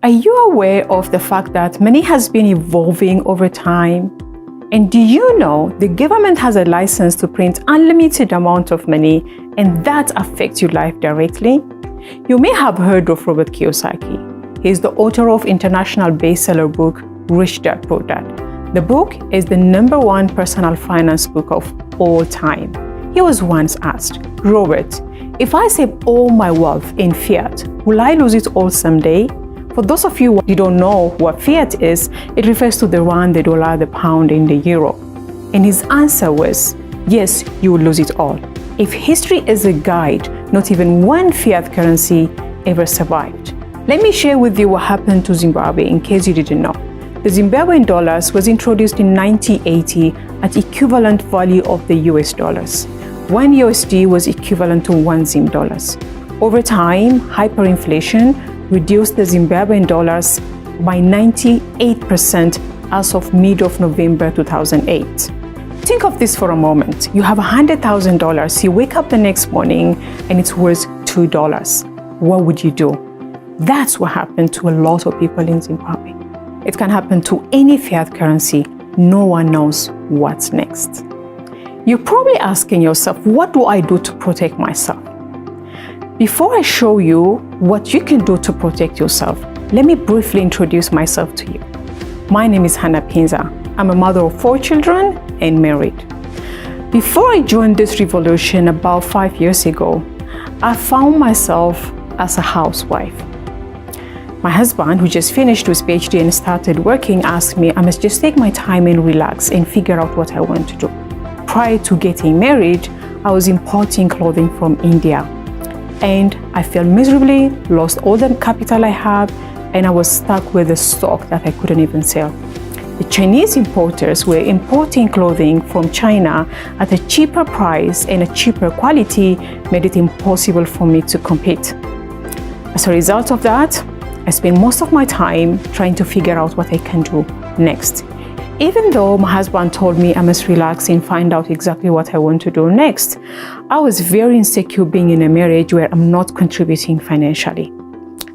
Are you aware of the fact that money has been evolving over time? And do you know the government has a license to print unlimited amount of money, and that affects your life directly? You may have heard of Robert Kiyosaki. He is the author of international bestseller book, Rich Dad Poor Dad. The book is the #1 personal finance book of all time. He was once asked, Robert, if I save all my wealth in fiat, will I lose it all someday? For those of you who don't know what fiat is, it refers to the rand, the dollar, the pound, and the euro. And his answer was, yes, you will lose it all. If history is a guide, not even one fiat currency ever survived. Let me share with you what happened to Zimbabwe in case you didn't know. The Zimbabwean dollars was introduced in 1980 at equivalent value of the US dollars. 1 USD was equivalent to 1 Zim dollars. Over time, hyperinflation reduced the Zimbabwean dollars by 98% as of mid of November 2008. Think of this for a moment. You have $100,000. You wake up the next morning and it's worth $2. What would you do? That's what happened to a lot of people in Zimbabwe. It can happen to any fiat currency. No one knows what's next. You're probably asking yourself, what do I do to protect myself? Before I show you what you can do to protect yourself, let me briefly introduce myself to you. My name is Hannah Pinza. I'm a mother of 4 children and married. Before I joined this revolution about 5 years ago, I found myself as a housewife. My husband, who just finished his PhD and started working, asked me I must just take my time and relax and figure out what I want to do. Prior to getting married, I was importing clothing from India. And I failed miserably, lost all the capital I had, and I was stuck with a stock that I couldn't even sell. The Chinese importers were importing clothing from China at a cheaper price and a cheaper quality, made it impossible for me to compete. As a result of that, I spent most of my time trying to figure out what I can do next. Even though my husband told me I must relax and find out exactly what I want to do next, I was very insecure being in a marriage where I'm not contributing financially.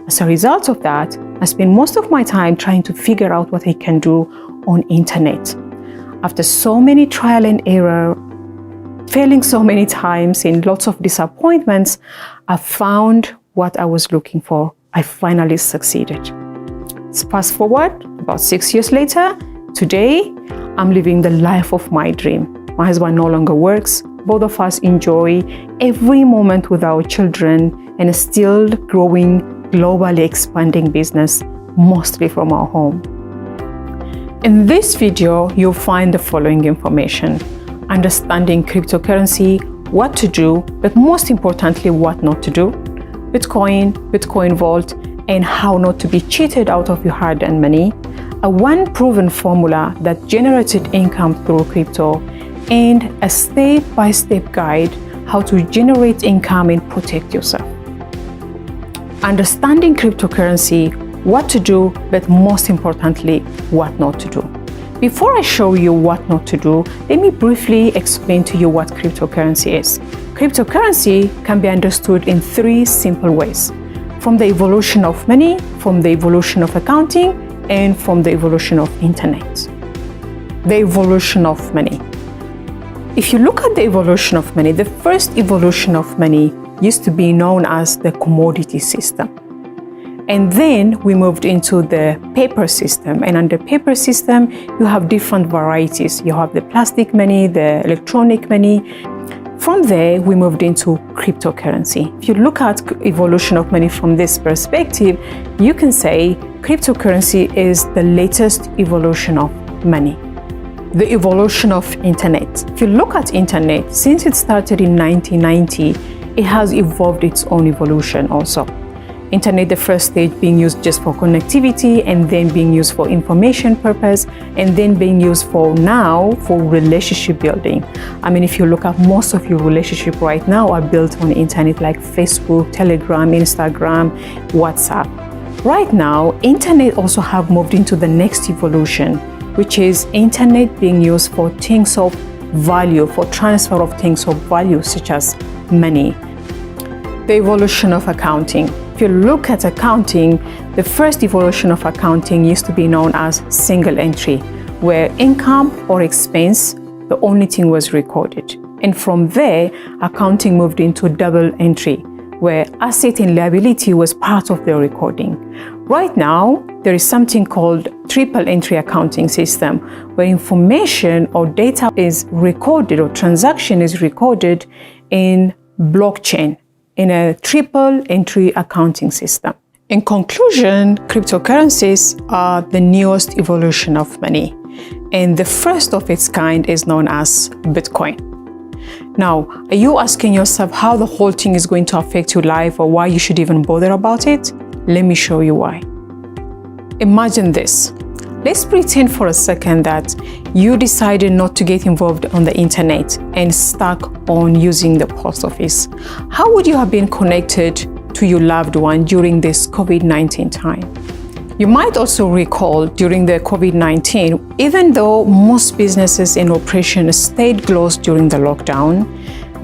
As a result of that, I spent most of my time trying to figure out what I can do on internet. After so many trial and error, failing so many times and lots of disappointments, I found what I was looking for. I finally succeeded. Fast forward about 6 years later, today, I'm living the life of my dream. My husband no longer works. Both of us enjoy every moment with our children and a still growing, globally expanding business, mostly from our home. In this video, you'll find the following information: understanding cryptocurrency, what to do, but most importantly, what not to do, Bitcoin, Bitcoin Vault, and how not to be cheated out of your hard-earned money, a one proven formula that generated income through crypto, and a step-by-step guide how to generate income and protect yourself. Understanding cryptocurrency, what to do, but most importantly, what not to do. Before I show you what not to do, let me briefly explain to you what cryptocurrency is. Cryptocurrency can be understood in 3 simple ways: from the evolution of money, from the evolution of accounting, and from the evolution of internet. The evolution of money. If you look at the evolution of money, the first evolution of money used to be known as the commodity system. And then we moved into the paper system. And under paper system, you have different varieties. You have the plastic money, the electronic money. From there, we moved into cryptocurrency. If you look at evolution of money from this perspective, you can say cryptocurrency is the latest evolution of money. The evolution of internet. If you look at internet, since it started in 1990, it has evolved its own evolution also. Internet, the first stage being used just for connectivity, and then being used for information purpose, and then being used for now for relationship building. I mean, if you look at most of your relationship right now are built on the internet, like Facebook, Telegram, Instagram, WhatsApp. Right now, internet also have moved into the next evolution, which is internet being used for things of value, for transfer of things of value, such as money. The evolution of accounting. If you look at accounting, the first evolution of accounting used to be known as single entry, where income or expense, the only thing was recorded. And from there, accounting moved into double entry, where asset and liability was part of the recording. Right now, there is something called triple entry accounting system, where information or data is recorded or transaction is recorded in blockchain in a triple entry accounting system. In conclusion, cryptocurrencies are the newest evolution of money, and the first of its kind is known as Bitcoin. Now, are you asking yourself how the whole thing is going to affect your life or why you should even bother about it? Let me show you why. Imagine this. Let's pretend for a second that you decided not to get involved on the internet and stuck on using the post office. How would you have been connected to your loved one during this COVID-19 time? You might also recall during the COVID-19, even though most businesses in operation stayed closed during the lockdown,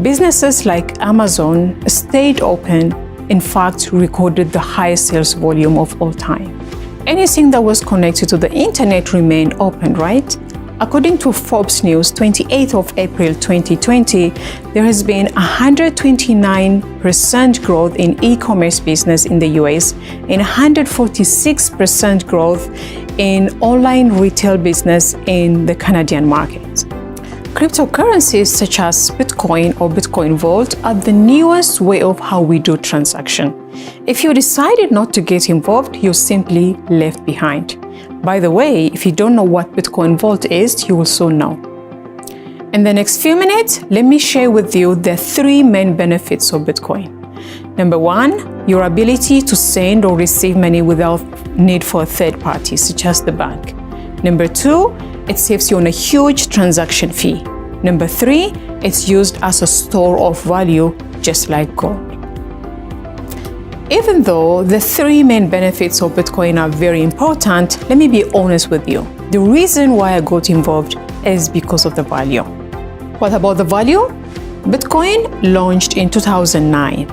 businesses like Amazon stayed open, in fact, recorded the highest sales volume of all time. Anything that was connected to the internet remained open, right? According to Forbes News, 28th of April 2020, there has been 129% growth in e-commerce business in the US and 146% growth in online retail business in the Canadian market. Cryptocurrencies such as Bitcoin or Bitcoin Vault are the newest way of how we do transaction. If you decided not to get involved, you're simply left behind. By the way, if you don't know what Bitcoin Vault is, you will soon know. In the next few minutes, let me share with you the 3 main benefits of Bitcoin. Number 1, your ability to send or receive money without need for a third party, such as the bank. Number 2, it saves you on a huge transaction fee. Number 3, it's used as a store of value, just like gold. Even though the 3 main benefits of Bitcoin are very important, let me be honest with you. The reason why I got involved is because of the value. What about the value? Bitcoin launched in 2009.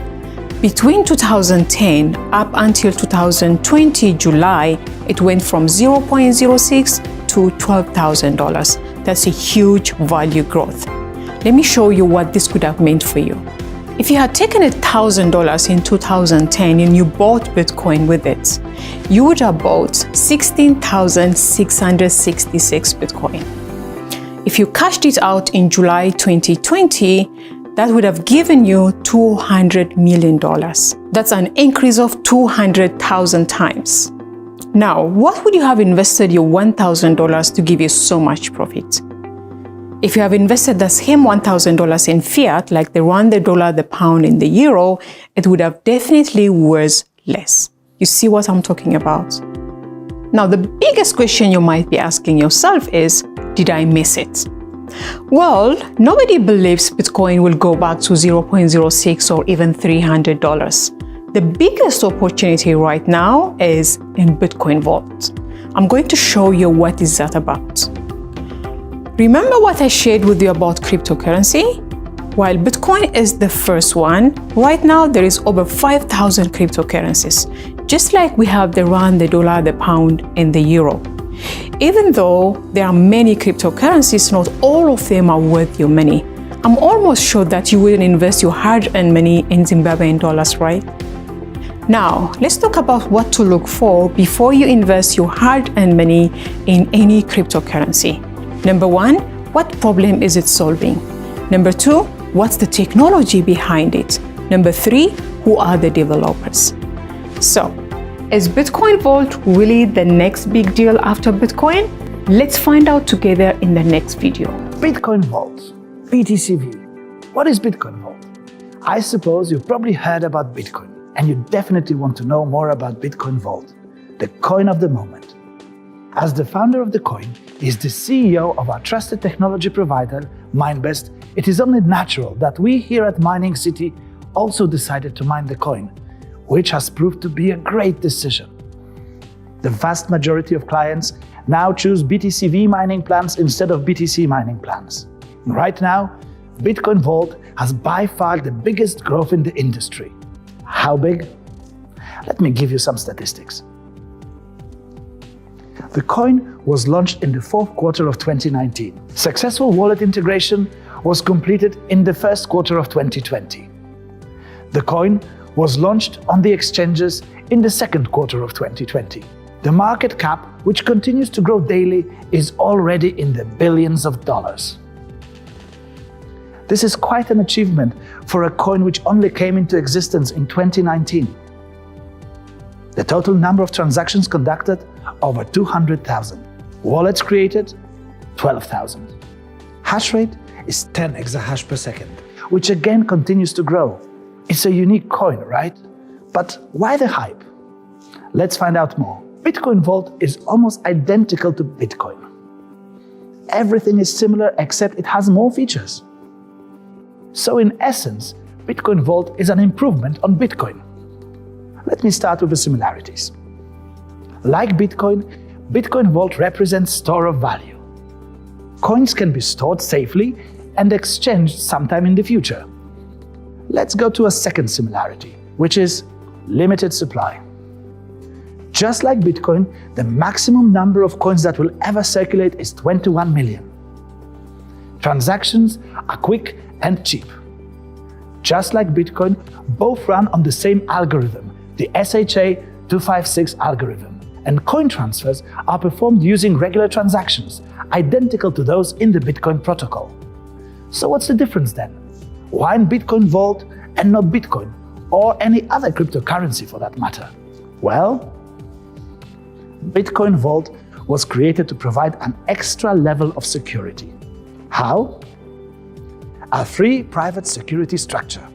Between 2010 up until 2020 July, it went from $0.06 to $12,000. That's a huge value growth. Let me show you what this could have meant for you. If you had taken $1,000 in 2010 and you bought Bitcoin with it, you would have bought 16,666 Bitcoin. If you cashed it out in July 2020, that would have given you $200 million. That's an increase of 200,000 times. Now, what would you have invested your $1,000 to give you so much profit? If you have invested the same $1,000 in fiat, like the rand, the dollar, the pound, and the euro, it would have definitely worth less. You see what I'm talking about? Now, the biggest question you might be asking yourself is, did I miss it? Well, nobody believes Bitcoin will go back to $0.06 or even $300. The biggest opportunity right now is in Bitcoin Vault. I'm going to show you what is that about. Remember what I shared with you about cryptocurrency? While Bitcoin is the first one, right now there is over 5,000 cryptocurrencies, just like we have the rand, the dollar, the pound, and the euro. Even though there are many cryptocurrencies, not all of them are worth your money. I'm almost sure that you wouldn't invest your hard-earned money in Zimbabwean dollars, right? Now, let's talk about what to look for before you invest your hard-earned money in any cryptocurrency. Number 1, what problem is it solving? Number 2, what's the technology behind it? Number 3, who are the developers? So, is Bitcoin Vault really the next big deal after Bitcoin? Let's find out together in the next video. Bitcoin Vault, BTCV. What is Bitcoin Vault? I suppose you've probably heard about Bitcoin, and you definitely want to know more about Bitcoin Vault, the coin of the moment. As the founder of the coin is the CEO of our trusted technology provider, Minebest, it is only natural that we here at Mining City also decided to mine the coin, which has proved to be a great decision. The vast majority of clients now choose BTCV mining plans instead of BTC mining plans. Right now, Bitcoin Vault has by far the biggest growth in the industry. How big? Let me give you some statistics. The coin was launched in the fourth quarter of 2019. Successful wallet integration was completed in the first quarter of 2020. The coin was launched on the exchanges in the second quarter of 2020. The market cap, which continues to grow daily, is already in the billions of dollars. This is quite an achievement for a coin which only came into existence in 2019. The total number of transactions conducted, over 200,000. Wallets created, 12,000. Hash rate is 10 exahash per second, which again continues to grow. It's a unique coin, right? But why the hype? Let's find out more. Bitcoin Vault is almost identical to Bitcoin. Everything is similar except it has more features. So in essence, Bitcoin Vault is an improvement on Bitcoin. Let me start with the similarities. Like Bitcoin, Bitcoin Vault represents store of value. Coins can be stored safely and exchanged sometime in the future. Let's go to a second similarity, which is limited supply. Just like Bitcoin, the maximum number of coins that will ever circulate is 21 million. Transactions are quick and cheap. Just like Bitcoin, both run on the same algorithm, the SHA-256 algorithm, and coin transfers are performed using regular transactions, identical to those in the Bitcoin protocol. So what's the difference then? Why in Bitcoin Vault and not Bitcoin, or any other cryptocurrency for that matter? Well, Bitcoin Vault was created to provide an extra level of security. How? A free private security structure.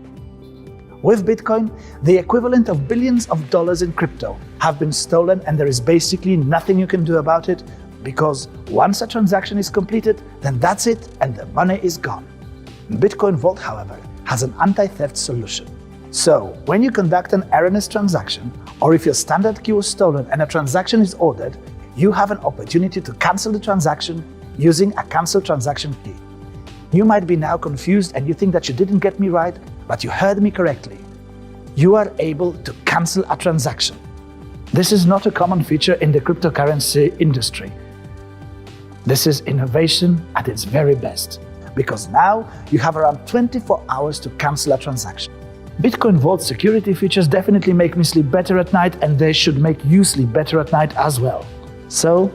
With Bitcoin, the equivalent of billions of dollars in crypto have been stolen, and there is basically nothing you can do about it, because once a transaction is completed, then that's it and the money is gone. Bitcoin Vault, however, has an anti-theft solution. So, when you conduct an erroneous transaction, or if your standard key was stolen and a transaction is ordered, you have an opportunity to cancel the transaction using a cancel transaction key. You might be now confused and you think that you didn't get me right, but you heard me correctly. You are able to cancel a transaction. This is not a common feature in the cryptocurrency industry. This is innovation at its very best, because now you have around 24 hours to cancel a transaction. Bitcoin Vault security features definitely make me sleep better at night, and they should make you sleep better at night as well. So,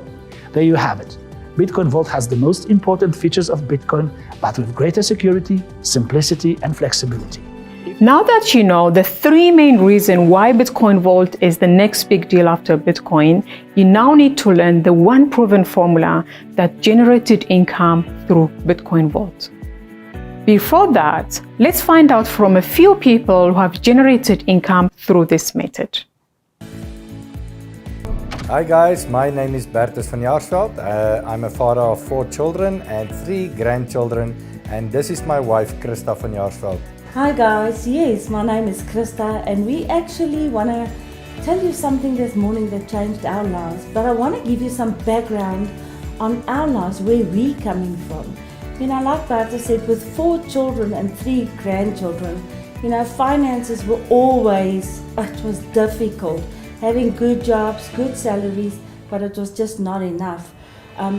there you have it. Bitcoin Vault has the most important features of Bitcoin, but with greater security, simplicity, and flexibility. Now that you know the three main reasons why Bitcoin Vault is the next big deal after Bitcoin, you now need to learn the one proven formula that generated income through Bitcoin Vault. Before that, let's find out from a few people who have generated income through this method. Hi guys, my name is Bertus van Jaarsveld. I'm a father of 4 children and 3 grandchildren, and this is my wife, Christa van Jaarsveld. Hi guys, yes, my name is Christa, and we actually want to tell you something this morning that changed our lives, but I want to give you some background on our lives, where we're coming from. You know, like Bertus said, with 4 children and 3 grandchildren, you know, finances were always, it was difficult. Having good jobs, good salaries, but it was just not enough.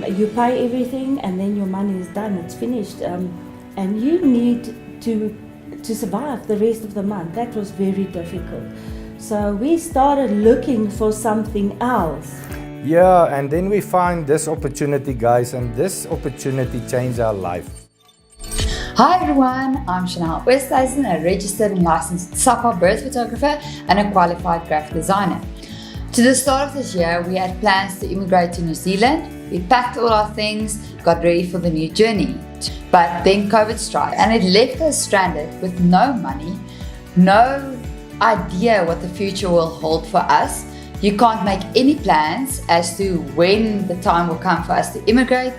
You pay everything and then your money is done, it's finished. And you need to survive the rest of the month. That was very difficult. So we started looking for something else. Yeah, and then we find this opportunity, guys, and this opportunity changed our life. Hi everyone, I'm Chanel Westhuizen, a registered and licensed SAPA birth photographer and a qualified graphic designer. To the start of this year, we had plans to immigrate to New Zealand. We packed all our things, got ready for the new journey. But then COVID struck and it left us stranded with no money, no idea what the future will hold for us. You can't make any plans as to when the time will come for us to immigrate.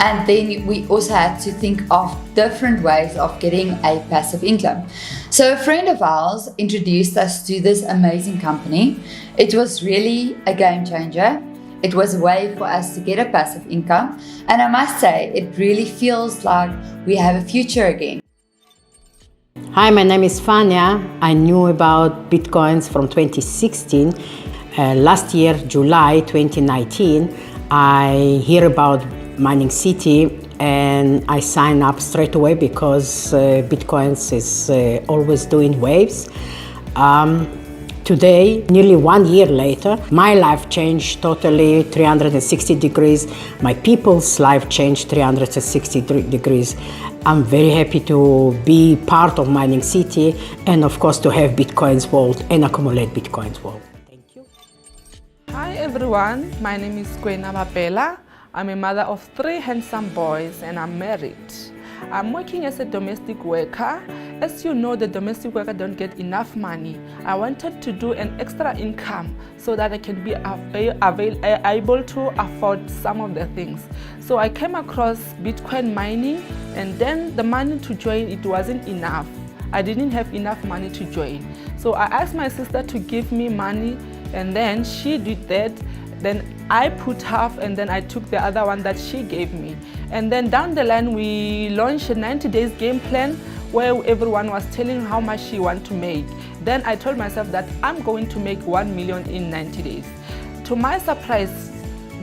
And then we also had to think of different ways of getting a passive income. So a friend of ours introduced us to this amazing company. It was really a game changer. It was a way for us to get a passive income. And I must say, it really feels like we have a future again. Hi, my name is Fania. I knew about Bitcoins from 2016. Last year, July 2019, I hear about Mining City and I sign up straight away because Bitcoins is always doing waves. Today, nearly 1 year later, my life changed totally 360 degrees. My people's life changed 360 degrees. I'm very happy to be part of Mining City and of course to have Bitcoins Vault and accumulate Bitcoins Vault. Thank you. Hi everyone, my name is Kwena Bapela. I'm a mother of 3 handsome boys and I'm married. I'm working as a domestic worker. As you know, the domestic worker don't get enough money. I wanted to do an extra income so that I can be able to afford some of the things. So I came across Bitcoin mining and then the money to join, it wasn't enough. I didn't have enough money to join. So I asked my sister to give me money and then she did that. Then I put half and then I took the other one that she gave me. And then down the line we launched a 90 days game plan where everyone was telling how much she want to make. Then I told myself that I'm going to make 1 million in 90 days. To my surprise,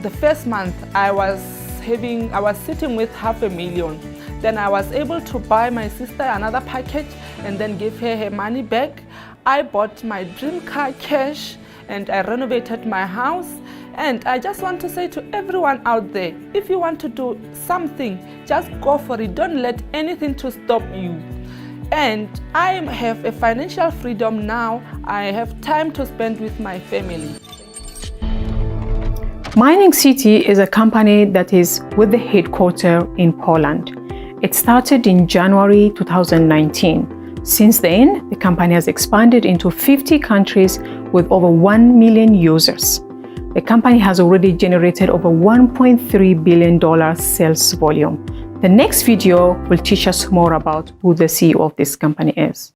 the first month I was sitting with $500,000. Then I was able to buy my sister another package and then give her her money back. I bought my dream car cash and I renovated my house. And I just want to say to everyone out there, if you want to do something, just go for it. Don't let anything to stop you. And I have a financial freedom now. I have time to spend with my family. Mining City is a company that is with the headquarters in Poland. It started in January 2019. Since then, the company has expanded into 50 countries with over 1 million users. The company has already generated over $1.3 billion sales volume. The next video will teach us more about who the CEO of this company is.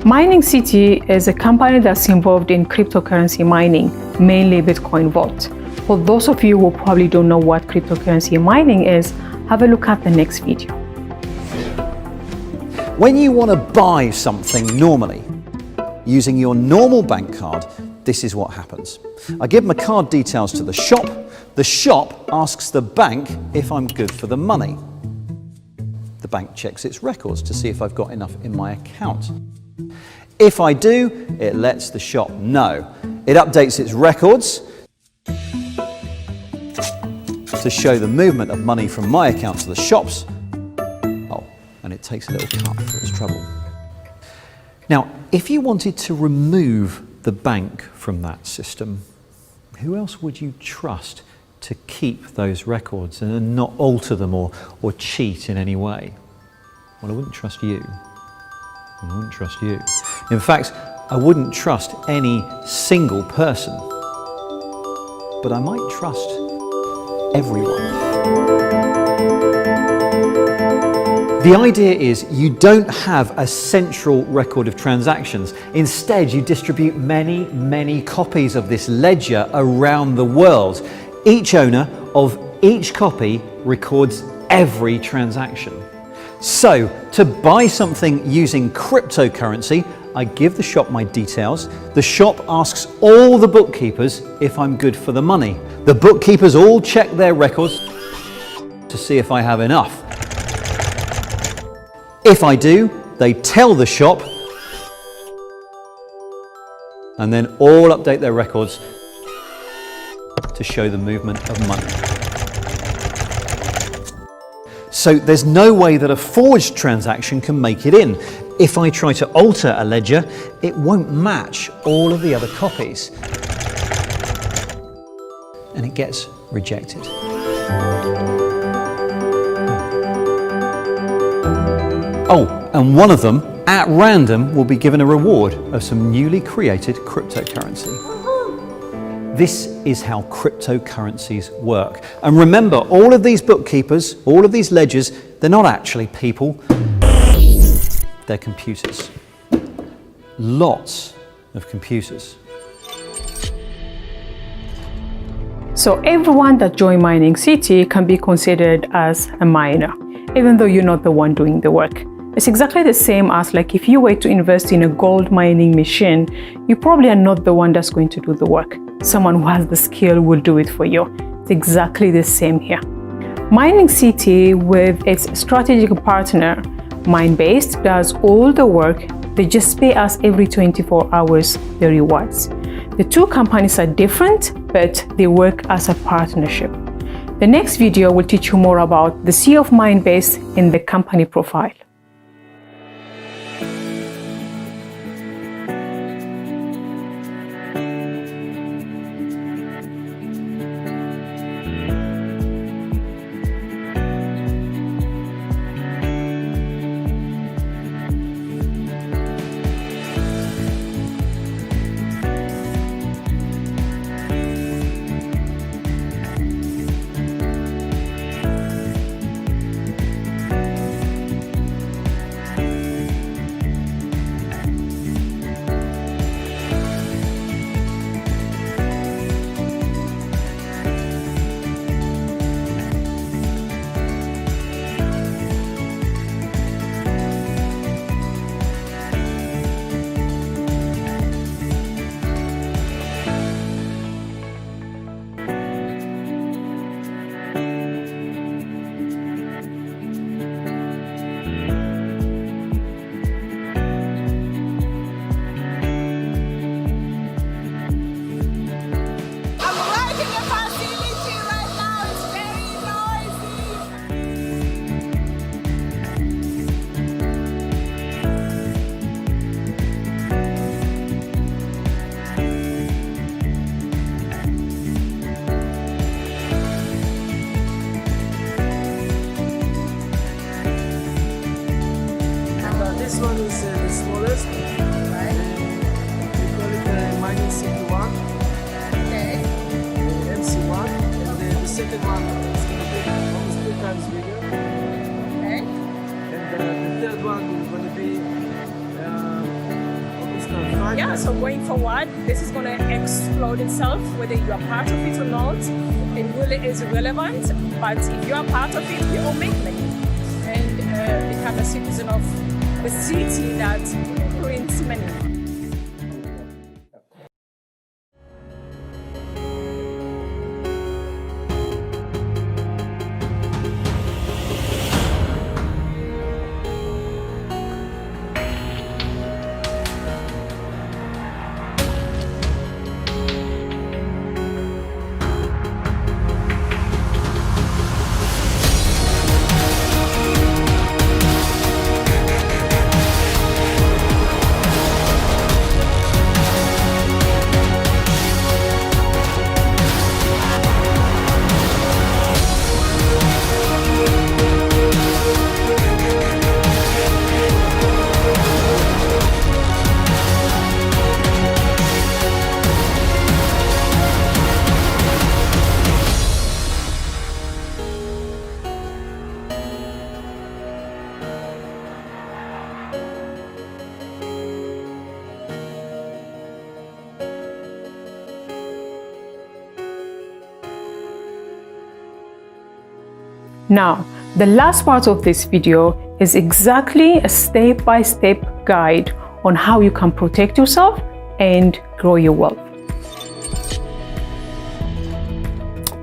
Mining City is a company that's involved in cryptocurrency mining, mainly Bitcoin Vault. For those of you who probably don't know what cryptocurrency mining is, have a look at the next video. When you want to buy something normally, using your normal bank card, this is what happens. I give my card details to the shop asks the bank if I'm good for the money. The bank checks its records to see if I've got enough in my account. If I do, it lets the shop know. It updates its records to show the movement of money from my account to the shop's. Oh, and it takes a little cut for its trouble. Now, if you wanted to remove the bank from that system, who else would you trust to keep those records and not alter them or cheat in any way? Well, I wouldn't trust you. I wouldn't trust you. In fact, I wouldn't trust any single person, but I might trust everyone. The idea is you don't have a central record of transactions. Instead, you distribute many, many copies of this ledger around the world. Each owner of each copy records every transaction. So, to buy something using cryptocurrency, I give the shop my details. The shop asks all the bookkeepers if I'm good for the money. The bookkeepers all check their records to see if I have enough. If I do, they tell the shop, and then all update their records to show the movement of money. So there's no way that a forged transaction can make it in. If I try to alter a ledger, it won't match all of the other copies, and it gets rejected. Oh, and one of them, at random, will be given a reward of some newly created cryptocurrency. This is how cryptocurrencies work. And remember, all of these bookkeepers, all of these ledgers, they're not actually people, they're computers. Lots of computers. So everyone that joins Mining City can be considered as a miner, even though you're not the one doing the work. It's exactly the same as like if you were to invest in a gold mining machine, you probably are not the one that's going to do the work. Someone who has the skill will do it for you. It's exactly the same here. Mining City, with its strategic partner, Minebase, does all the work. They just pay us every 24 hours the rewards. The two companies are different, but they work as a partnership. The next video will teach you more about the CEO of Minebase and the company profile. This one is the smallest, right? We call it the Mining City 1. Okay. The MC1, and the second one is going to be almost 2 times bigger. Okay. And the third one is going to be almost 5 Yeah, so going forward, this is going to explode itself, whether you are part of it or not. It really is relevant, but if you are part of it, you will make money and become a citizen of the city that prints money. Now, the last part of this video is exactly a step-by-step guide on how you can protect yourself and grow your wealth.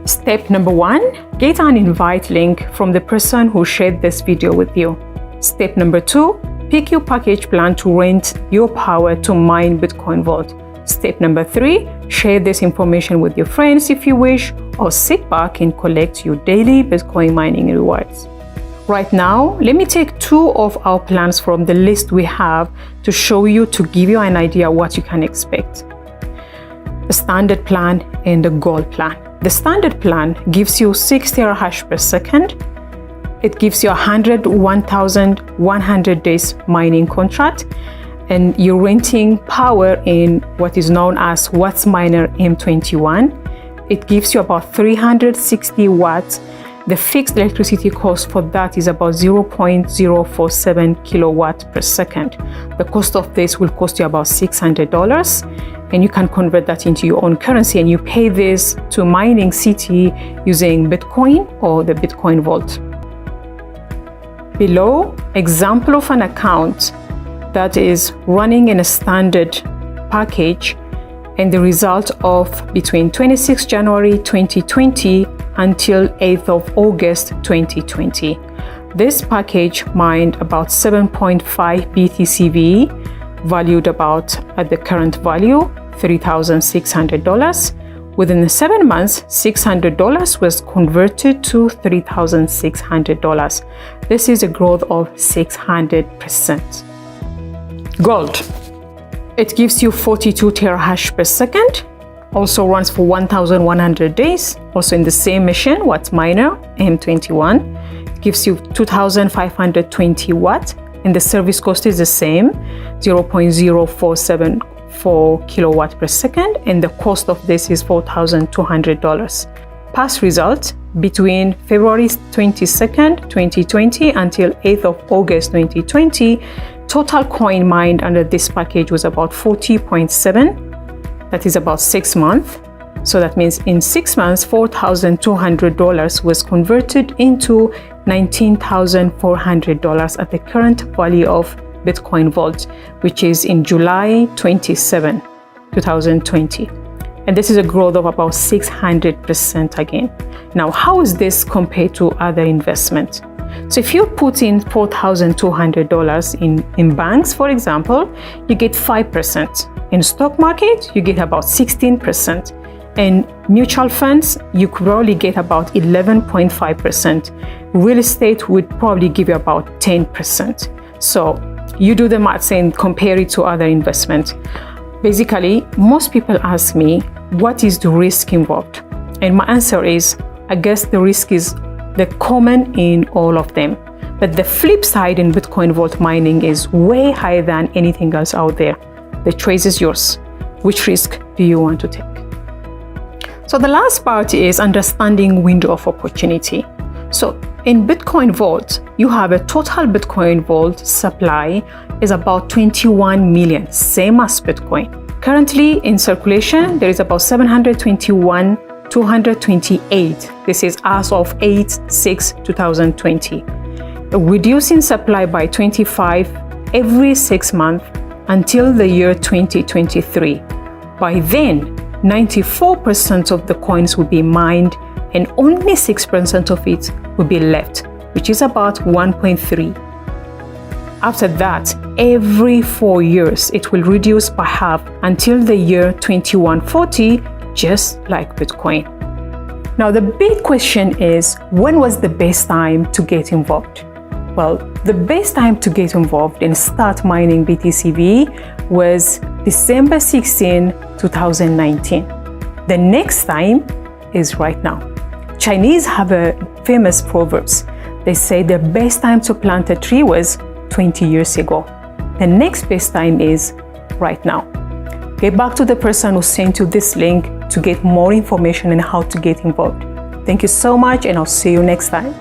Step number 1, get an invite link from the person who shared this video with you. Step number 2, pick your package plan to rent your power to mine Bitcoin Vault. Step number 3, share this information with your friends if you wish, or sit back and collect your daily Bitcoin mining rewards. Right now, let me take 2 of our plans from the list we have to show you, to give you an idea what you can expect. The standard plan and the gold plan. The standard plan gives you 6 terahash per second. It gives you 101,100 days mining contract, and you're renting power in what is known as WattsMiner M21. It gives you about 360 watts. The fixed electricity cost for that is about 0.047 kilowatt per second. The cost of this will cost you about $600, and you can convert that into your own currency, and you pay this to Mining City using Bitcoin or the Bitcoin Vault. Below, example of an account that is running in a standard package, and the result of between 26 January 2020 until 8th of August 2020. This package mined about 7.5 BTCV, valued about at the current value $3,600. Within the 7 months, $600 was converted to $3,600. This is a growth of 600%. Gold. It gives you 42 terahash per second, also runs for 1,100 days, also in the same machine, WattsMiner M21. It gives you 2,520 watts, and the service cost is the same, 0.0474 kilowatt per second, and the cost of this is $4,200. Past results between February 22nd, 2020 until 8th of August 2020, total coin mined under this package was about 40.7. That is about 6 months. So that means in 6 months, $4,200 was converted into $19,400 at the current value of Bitcoin Vault, which is in July 27, 2020. And this is a growth of about 600% again. Now, how is this compared to other investments? So if you put in $4,200 in banks, for example, you get 5%. In stock market, you get about 16%. In mutual funds, you could probably get about 11.5%. Real estate would probably give you about 10%. So you do the maths and compare it to other investments. Basically, most people ask me, what is the risk involved? And my answer is, I guess the risk is the common in all of them. But the flip side in Bitcoin Vault mining is way higher than anything else out there. The choice is yours. Which risk do you want to take? So the last part is understanding window of opportunity. So in Bitcoin Vault, you have a total Bitcoin Vault supply is about 21 million, same as Bitcoin. Currently in circulation, there is about 721,228. This is as of 8/6/2020. Reducing supply by 25 every 6 months until the year 2023. By then, 94% of the coins will be mined and only 6% of it will be left, which is about 1.3. After that, every 4 years, it will reduce by half until the year 2140, just like Bitcoin. Now, the big question is, when was the best time to get involved? Well, the best time to get involved and start mining BTCV was December 16, 2019. The next time is right now. Chinese have a famous proverbs. They say the best time to plant a tree was 20 years ago. The next best time is right now. Get back to the person who sent you this link to get more information on how to get involved. Thank you so much, and I'll see you next time.